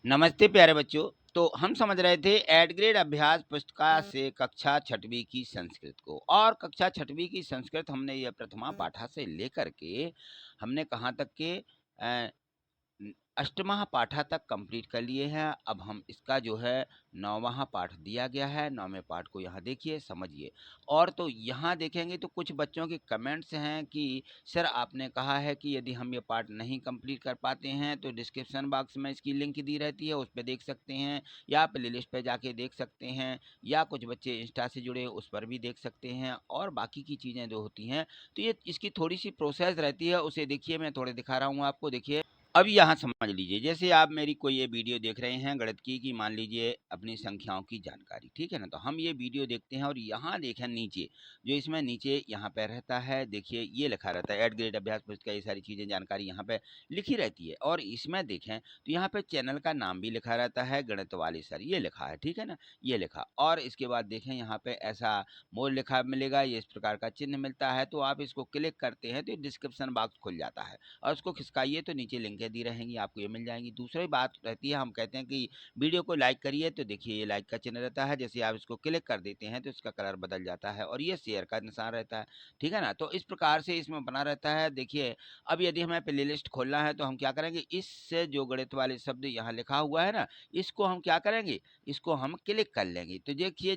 नमस्ते प्यारे बच्चों। तो हम समझ रहे थे एड ग्रेड अभ्यास पुस्तिका से कक्षा छठवीं की संस्कृत को, और कक्षा छठवीं की संस्कृत हमने यह प्रथमा पाठा से लेकर के हमने कहाँ तक के अष्टमा पाठा तक कंप्लीट कर लिए हैं। अब हम इसका जो है नौवां पाठ दिया गया है, नौवें पाठ को यहाँ देखिए समझिए। और तो यहाँ देखेंगे तो कुछ बच्चों के कमेंट्स हैं कि सर आपने कहा है कि यदि हम ये पाठ नहीं कंप्लीट कर पाते हैं तो डिस्क्रिप्शन बॉक्स में इसकी लिंक दी रहती है, उस पर देख सकते हैं, या प्ले लिस्ट पर जाके देख सकते हैं, या कुछ बच्चे इंस्टा से जुड़े उस पर भी देख सकते हैं, और बाकी की चीज़ें जो होती हैं तो ये इसकी थोड़ी सी प्रोसेस रहती है। उसे देखिए, मैं थोड़े दिखा रहा हूँ आपको। देखिए, अब यहाँ समझ लीजिए, जैसे आप मेरी कोई ये वीडियो देख रहे हैं गणित की कि मान लीजिए अपनी संख्याओं की जानकारी, ठीक है ना। तो हम ये वीडियो देखते हैं और यहाँ देखें नीचे, जो इसमें नीचे यहाँ पे रहता है, देखिए ये लिखा रहता है एड ग्रेड अभ्यास पुस्तिका, ये सारी चीज़ें जानकारी यहाँ पे लिखी रहती है। और इसमें देखें तो यहाँ पे चैनल का नाम भी लिखा रहता है, गणित वाले सर ये लिखा है, ठीक है ना, ये लिखा। और इसके बाद देखें यहाँ पे ऐसा मोर लिखा मिलेगा, ये इस प्रकार का चिन्ह मिलता है। तो आप इसको क्लिक करते हैं तो डिस्क्रिप्शन बॉक्स खुल जाता है, और उसको खिसकाइए तो नीचे लिंकें दी रहेंगी, आपको ये मिल जाएंगी। दूसरी बात रहती है, हम कहते हैं कि वीडियो को लाइक करिए, तो देखिए ये लाइक का चिन्ह रहता है, जैसे आप इसको क्लिक कर देते हैं तो इसका कलर बदल जाता है, और ये शेयर का निशान रहता है, ठीक है ना। तो इस प्रकार से इसमें बना रहता है। देखिए, अब यदि हमें प्ले लिस्ट खोलना है तो हम क्या करेंगे, इससे जो गणित वाले शब्द यहाँ लिखा हुआ है ना, इसको हम क्या करेंगे, इसको हम क्लिक कर लेंगे। तो देखिए,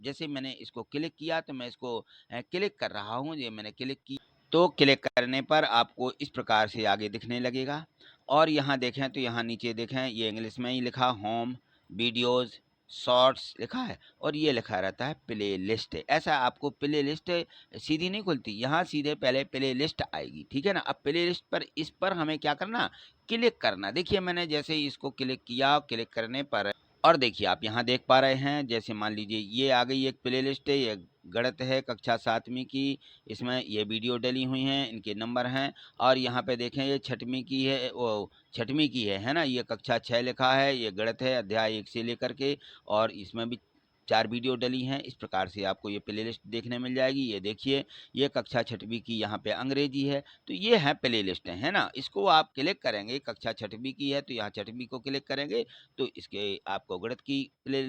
जैसे मैंने इसको क्लिक किया तो मैं इसको क्लिक कर रहा हूँ, ये मैंने क्लिक किया, तो क्लिक करने पर आपको इस प्रकार से आगे दिखने लगेगा। और यहाँ देखें तो यहाँ नीचे देखें, ये इंग्लिश में ही लिखा होम, वीडियोस, शॉर्ट्स लिखा है, और ये लिखा रहता है प्ले लिस्ट। ऐसा आपको प्ले लिस्ट सीधी नहीं खुलती, यहाँ सीधे पहले प्ले लिस्ट आएगी, ठीक है ना। अब प्ले लिस्ट पर, इस पर हमें क्या करना, क्लिक करना। देखिए, मैंने जैसे ही इसको क्लिक किया, क्लिक करने पर, और देखिए आप यहाँ देख पा रहे हैं, जैसे मान लीजिए ये आ गई एक प्ले लिस्ट है, ये गणित है कक्षा 7वीं की, इसमें ये वीडियो डली हुई हैं, इनके नंबर हैं। और यहाँ पे देखें ये छठवीं की है, वो छठवीं की है ना, ये कक्षा 6 लिखा है, ये गणित है अध्याय 1 से लेकर के, और इसमें भी 4 वीडियो डली हैं। इस प्रकार से आपको ये प्ले लिस्ट देखने मिल जाएगी। ये देखिए, ये कक्षा 6वीं की यहाँ पे अंग्रेजी है, तो ये है प्ले लिस्ट है ना। इसको आप क्लिक करेंगे, कक्षा 6वीं की है तो यहाँ 6वीं को क्लिक करेंगे तो इसके आपको गणित की प्ले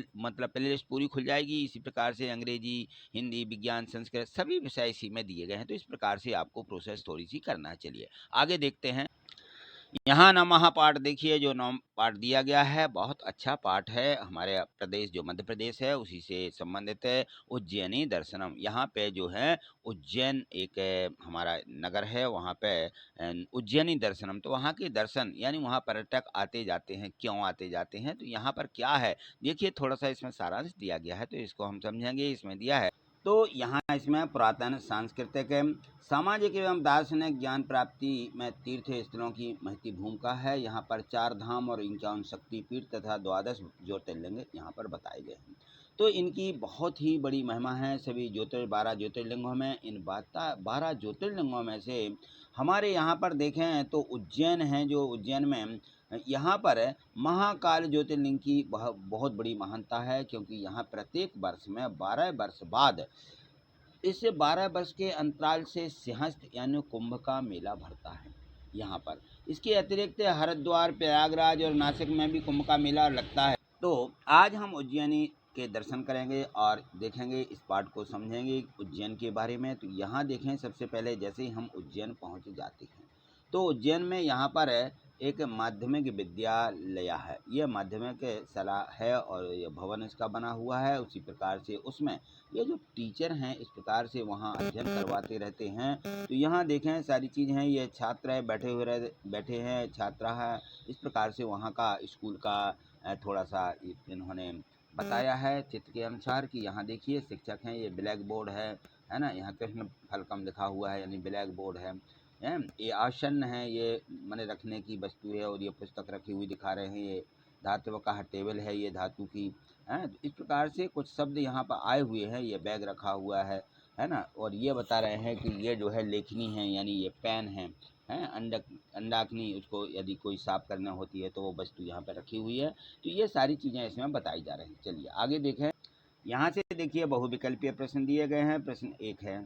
लिस्ट पूरी खुल जाएगी। इसी प्रकार से अंग्रेजी, हिंदी, विज्ञान, संस्कृत सभी विषय इसी में दिए गए हैं। तो इस प्रकार से आपको प्रोसेस थोड़ी सी करना है। चलिए आगे देखते हैं। यहाँ नौवां पाठ देखिए, जो नौ पाठ दिया गया है, बहुत अच्छा पाठ है। हमारे प्रदेश जो मध्य प्रदेश है उसी से संबंधित है। उज्जैनी दर्शनम, यहाँ पे जो है उज्जैन एक हमारा नगर है, वहाँ पे उज्जैनी दर्शनम, तो वहाँ के दर्शन यानी वहाँ पर्यटक आते जाते हैं, क्यों आते जाते हैं, तो यहाँ पर क्या है देखिए, थोड़ा सा इसमें सारांश दिया गया है तो इसको हम समझेंगे। इसमें दिया है, तो यहाँ इसमें पुरातन सांस्कृतिक सामाजिक एवं दार्शनिक ज्ञान प्राप्ति में तीर्थ स्थलों की महती भूमिका है। यहाँ पर 4 धाम और 51 शक्तिपीठ तथा 12 ज्योतिर्लिंग यहाँ पर बताए गए हैं। तो इनकी बहुत ही बड़ी महिमा है। सभी 12 ज्योतिर्लिंगों में, इन 12 ज्योतिर्लिंगों में से हमारे यहाँ पर देखें तो उज्जैन है, जो उज्जैन में यहाँ पर महाकाल ज्योतिर्लिंग की बहुत बड़ी महानता है, क्योंकि यहाँ प्रत्येक वर्ष में 12 वर्ष बाद, इस 12 वर्ष के अंतराल से सिंहस्थ यानी कुंभ का मेला भरता है यहाँ पर। इसके अतिरिक्त हरिद्वार, प्रयागराज और नासिक में भी कुंभ का मेला लगता है। तो आज हम उज्जैनी के दर्शन करेंगे और देखेंगे, इस पाठ को समझेंगे उज्जैन के बारे में। तो यहाँ देखें, सबसे पहले जैसे ही हम उज्जैन पहुँच जाते हैं तो उज्जैन में यहाँ पर एक माध्यमिक विद्यालय है। ये माध्यमिक शाला है और ये भवन इसका बना हुआ है। उसी प्रकार से उसमें ये जो टीचर हैं इस प्रकार से वहाँ अध्ययन करवाते रहते हैं। तो यहाँ देखें सारी चीज़ हैं, ये छात्र है बैठे हैं, छात्रा है। इस प्रकार से वहाँ का स्कूल का थोड़ा सा इन्होंने बताया है चित्र के अनुसार कि यहाँ देखिए शिक्षक हैं, ये ब्लैक बोर्ड है ना। यहाँ कृष्ण फलकम लिखा हुआ है यानी ब्लैक बोर्ड है। ये आसन है, ये मैंने रखने की वस्तु है, और ये पुस्तक रखी हुई दिखा रहे हैं। ये धातु का टेबल है, ये धातु की है। तो इस प्रकार से कुछ शब्द यहाँ पर आए हुए हैं। ये बैग रखा हुआ है ना। और ये बता रहे हैं कि ये जो है लेखनी है यानी ये पेन है, अंडाग्नि, उसको यदि कोई साफ करना होती है तो वो वस्तु यहाँ पर रखी हुई है। तो ये सारी चीज़ें इसमें बताई जा रही हैं। चलिए आगे देखें। यहाँ से देखिए बहुविकल्पीय प्रश्न दिए गए हैं। प्रश्न 1 है,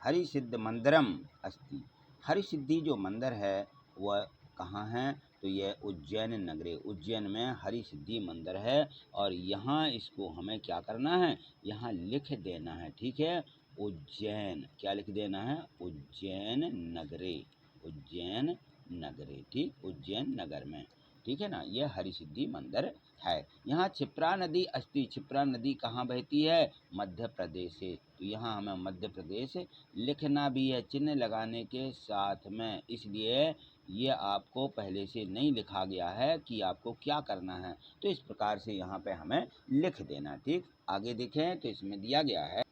हरिसिद्ध मंदिरम अस्ति। हरिसिद्धि जो मंदिर है वह कहाँ है, तो ये उज्जैन नगरे, उज्जैन में हरि सिद्धि मंदिर है। और यहाँ इसको हमें क्या करना है, यहाँ लिख देना है, ठीक है। उज्जैन क्या लिख देना है, उज्जैन नगरे, उज्जैन नगरे, ठीक, उज्जैन नगर में, ठीक है ना। ये हरि सिद्धि मंदिर है। यहाँ क्षिप्रा नदी अस्ति, क्षिप्रा नदी कहाँ बहती है, मध्य प्रदेश से। तो यहाँ हमें मध्य प्रदेश लिखना भी है चिन्ह लगाने के साथ में, इसलिए ये आपको पहले से नहीं लिखा गया है कि आपको क्या करना है। तो इस प्रकार से यहाँ पे हमें लिख देना, ठीक। आगे देखें तो इसमें दिया गया है,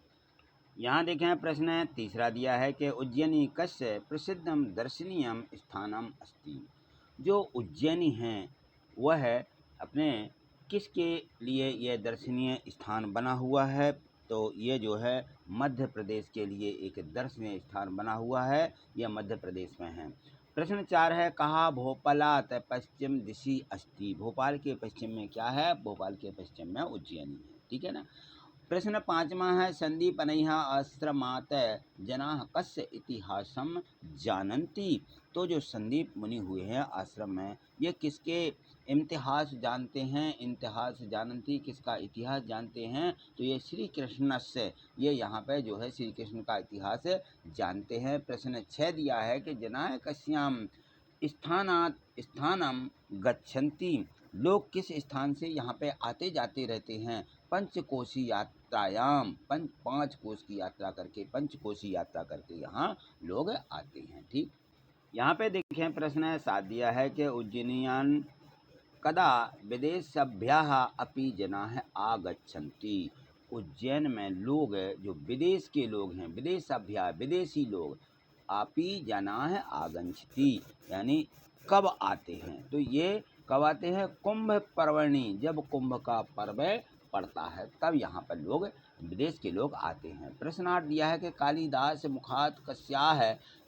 यहाँ देखें प्रश्न तीसरा दिया है कि उज्जैनी कस्य प्रसिद्धम दर्शनीयम स्थानम अस्ति। जो उज्जैनी हैं वह अपने किसके लिए यह दर्शनीय स्थान बना हुआ है, तो ये जो है मध्य प्रदेश के लिए एक दर्शनीय स्थान बना हुआ है, यह मध्य प्रदेश में है। प्रश्न 4 है, कहा भोपालात पश्चिम दिशि अस्ति। भोपाल के पश्चिम में क्या है, भोपाल के पश्चिम में उज्जैनी है, ठीक है ना। प्रश्न 5वां है, संदीपनैः आश्रमात् जनाः कस्य इतिहासं जानन्ति। तो जो संदीप मुनि हुए हैं आश्रम में, ये किसके इतिहास जानते हैं, इतिहास जानन्ति, किसका इतिहास जानते हैं, तो ये श्री कृष्ण से, ये यहाँ पे जो है श्री कृष्ण का इतिहास जानते हैं। प्रश्न 6 दिया है कि जनाः कस्यां स्थानम गच्छन्ति। लोग किस स्थान से यहाँ पे आते जाते रहते हैं, पंचकोशी यात्रायाम, 5 कोश की यात्रा करके, पंचकोशी यात्रा करके यहाँ लोग आते हैं, ठीक। यहाँ पे देखें प्रश्न 7 दिया है कि उज्जैनियान कदा विदेशभ्यः अपि जनाः आगच्छन्ति। उज्जैन में लोग जो विदेश के लोग हैं, विदेशभ्यः विदेशी लोग, अपि जनाः आगच्छन्ति यानी कब आते हैं, तो ये कब आते हैं, कुंभ पर्वणि, जब कुंभ का पर्व पड़ता है तब यहाँ पर लोग विदेश के लोग आते हैं। प्रश्न 8 दिया है कि कालिदास मुखात् कस्याः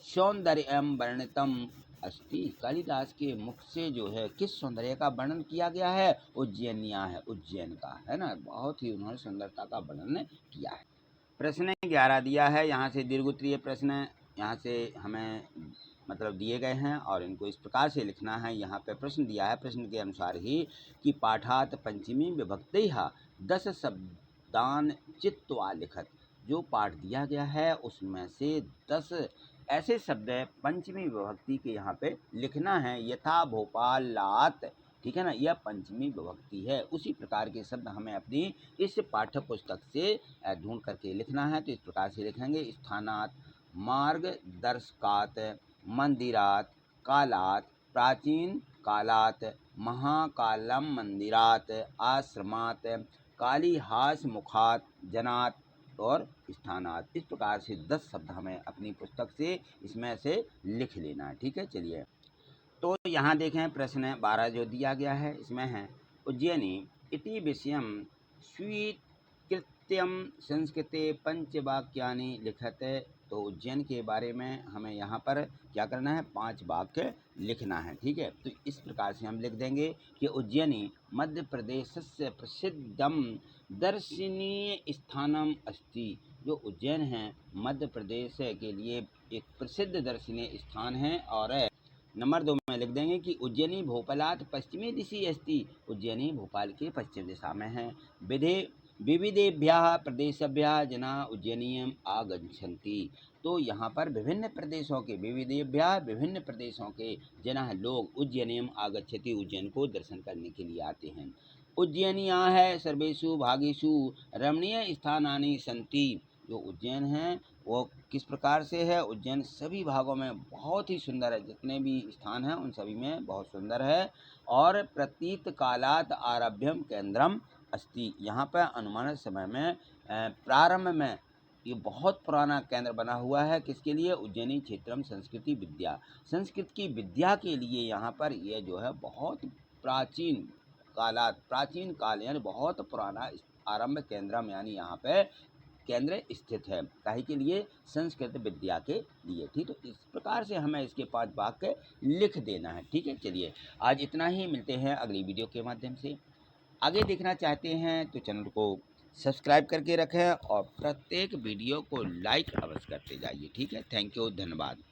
सौंदर्यं वर्णितम् अस्ति। कालिदास के मुख से जो है किस सौंदर्य का वर्णन किया गया है, उज्जैनिया है, उज्जैन का, है ना, बहुत ही उन्होंने सुंदरता का वर्णन किया है। प्रश्न 11 दिया है, यहाँ से दीर्घोत्तरीय प्रश्न यहाँ से हमें मतलब दिए गए हैं और इनको इस प्रकार से लिखना है। यहाँ पे प्रश्न दिया है, प्रश्न के अनुसार ही कि पाठात पंचमी विभक्तिः 10 शब्दान चित्वा लिखत। जो पाठ दिया गया है उसमें से 10 ऐसे शब्द पंचमी विभक्ति के यहाँ पे लिखना है। यथा भोपालात, ठीक है ना, यह पंचमी विभक्ति है। उसी प्रकार के शब्द हमें अपनी इस पाठ्य पुस्तक से ढूंढ करके लिखना है। तो इस प्रकार से लिखेंगे, स्थानात, मार्गदर्शकात, मंदिरात, कालात, प्राचीन कालात, महाकालम मंदिरात, आश्रमात, कालिहास मुखात, जनात और स्थानात। इस प्रकार से 10 शब्द हमें अपनी पुस्तक से इसमें से लिख लेना है, ठीक है। चलिए, तो यहाँ देखें प्रश्न 12 जो दिया गया है इसमें है, उज्जैनी इति विषयम स्वीकृत्यम संस्कृते पंचवाक्यानि लिखते। तो उज्जैन के बारे में हमें यहाँ पर क्या करना है, 5 वाक्य लिखना है, ठीक है। तो इस प्रकार से हम लिख देंगे कि उज्जैनी मध्य प्रदेश से प्रसिद्धम दर्शनीय स्थानम अस्ति। जो उज्जैन है मध्य प्रदेश के लिए एक प्रसिद्ध दर्शनीय स्थान है। और नंबर 2 में लिख देंगे कि उज्जैनी भोपालात पश्चिमी दिशि अस्ति। उज्जैनी भोपाल के पश्चिम दिशा में है। विविधेभ्यः प्रदेशेभ्यः जना उज्जैनियम आगच्छन्ति। तो यहाँ पर विभिन्न प्रदेशों के, विविधेभ्यः विभिन्न प्रदेशों के, जना लोग उज्जैनियम आगच्छति, उज्जैन को दर्शन करने के लिए आते हैं। उज्जैनिया है सर्वेषु भागेषु रमणीय स्थानानि सन्ति। जो उज्जैन है वो किस प्रकार से है, उज्जैन सभी भागों में बहुत ही सुंदर है, जितने भी स्थान हैं उन सभी में बहुत सुंदर है। और प्रतीत कालात आरभ्यम केंद्रम अस्ति। यहाँ पर अनुमानित समय में प्रारंभ में ये बहुत पुराना केंद्र बना हुआ है, किसके लिए, उज्जैनी क्षेत्रम संस्कृति विद्या, संस्कृत की विद्या के लिए यहाँ पर यह जो है बहुत प्राचीन कालात, प्राचीन काल यानी बहुत पुराना आरंभ केंद्रम यानी यहाँ पे केंद्र स्थित है, काहे के लिए, संस्कृत विद्या के लिए, ठीक। तो इस प्रकार से हमें इसके 5 वाक्य लिख देना है, ठीक है। चलिए, आज इतना ही, मिलते हैं अगली वीडियो के माध्यम से। आगे देखना चाहते हैं तो चैनल को सब्सक्राइब करके रखें और प्रत्येक वीडियो को लाइक अवश्य करते जाइए, ठीक है। थैंक यू, धन्यवाद।